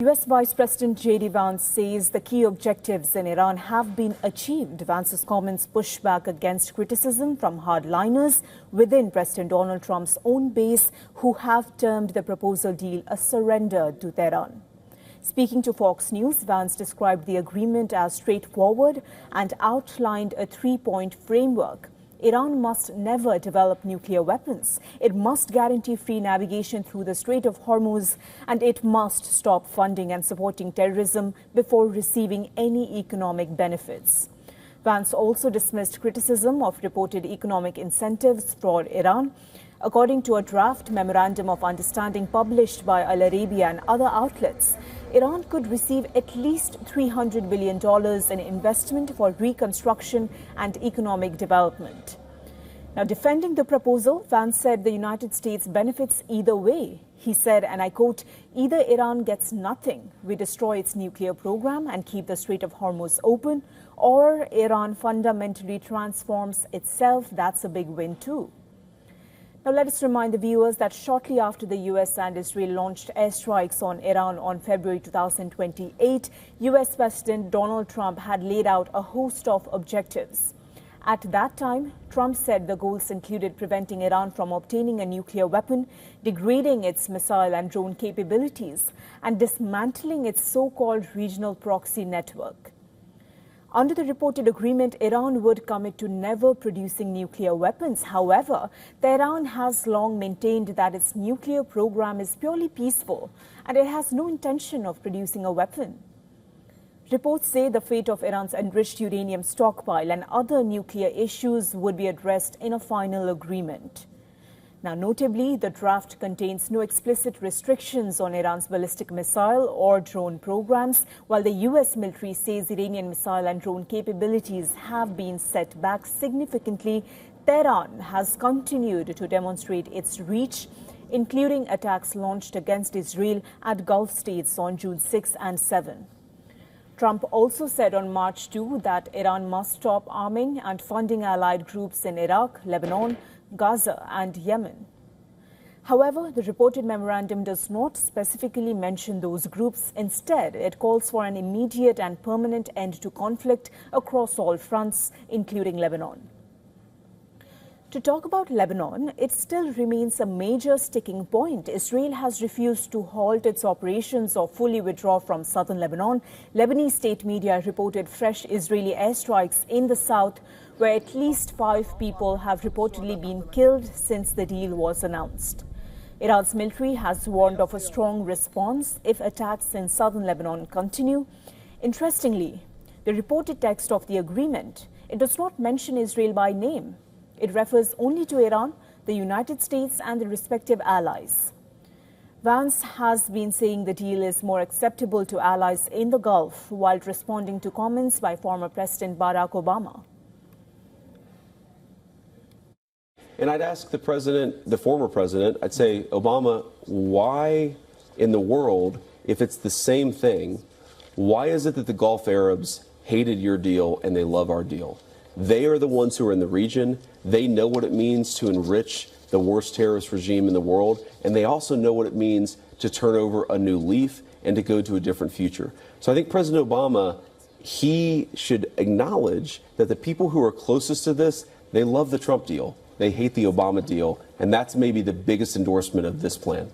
U.S. Vice President JD Vance says the key objectives in Iran have been achieved. Vance's comments push back against criticism from hardliners within President Donald Trump's own base, who have termed the proposal deal a surrender to Tehran. Speaking to Fox News, Vance described the agreement as straightforward and outlined a three-point framework. Iran must never develop nuclear weapons. It must guarantee free navigation through the Strait of Hormuz, and it must stop funding and supporting terrorism before receiving any economic benefits. Vance also dismissed criticism of reported economic incentives for Iran. According to a draft memorandum of understanding published by Al Arabiya and other outlets, Iran could receive at least $300 billion in investment for reconstruction and economic development. Now, defending the proposal, Vance said the United States benefits either way. He said, and I quote, "Either Iran gets nothing, we destroy its nuclear program and keep the Strait of Hormuz open, or Iran fundamentally transforms itself. That's a big win too." Now, let us remind the viewers that shortly after the U.S. and Israel launched airstrikes on Iran on February 2028, U.S. President Donald Trump had laid out a host of objectives. At that time, Trump said the goals included preventing Iran from obtaining a nuclear weapon, degrading its missile and drone capabilities, and dismantling its so-called regional proxy network. Under the reported agreement, Iran would commit to never producing nuclear weapons. However, Tehran has long maintained that its nuclear program is purely peaceful and it has no intention of producing a weapon. Reports say the fate of Iran's enriched uranium stockpile and other nuclear issues would be addressed in a final agreement. Now, notably, the draft contains no explicit restrictions on Iran's ballistic missile or drone programs, while the U.S. military says Iranian missile and drone capabilities have been set back significantly. Tehran has continued to demonstrate its reach, including attacks launched against Israel at Gulf states on June 6 and 7. Trump also said on March 2 that Iran must stop arming and funding allied groups in Iraq, Lebanon, Gaza and Yemen. However, the reported memorandum does not specifically mention those groups. Instead, it calls for an immediate and permanent end to conflict across all fronts, including Lebanon. To talk about Lebanon, it still remains a major sticking point. Israel has refused to halt its operations or fully withdraw from southern Lebanon. Lebanese state media reported fresh Israeli airstrikes in the south, where at least 5 people have reportedly been killed since the deal was announced. Iran's military has warned of a strong response if attacks in southern Lebanon continue. Interestingly, the reported text of the agreement, it does not mention Israel by name. It refers only to Iran, the United States and the respective allies. Vance has been saying the deal is more acceptable to allies in the Gulf while responding to comments by former President Barack Obama. And I'd ask the former president, I'd say, Obama, why in the world, if it's the same thing, why is it that the Gulf Arabs hated your deal and they love our deal? They are the ones who are in the region. They know what it means to enrich the worst terrorist regime in the world. And they also know what it means to turn over a new leaf and to go to a different future. So I think President Obama, he should acknowledge that the people who are closest to this, they love the Trump deal. They hate the Obama deal. And that's maybe the biggest endorsement of this plan.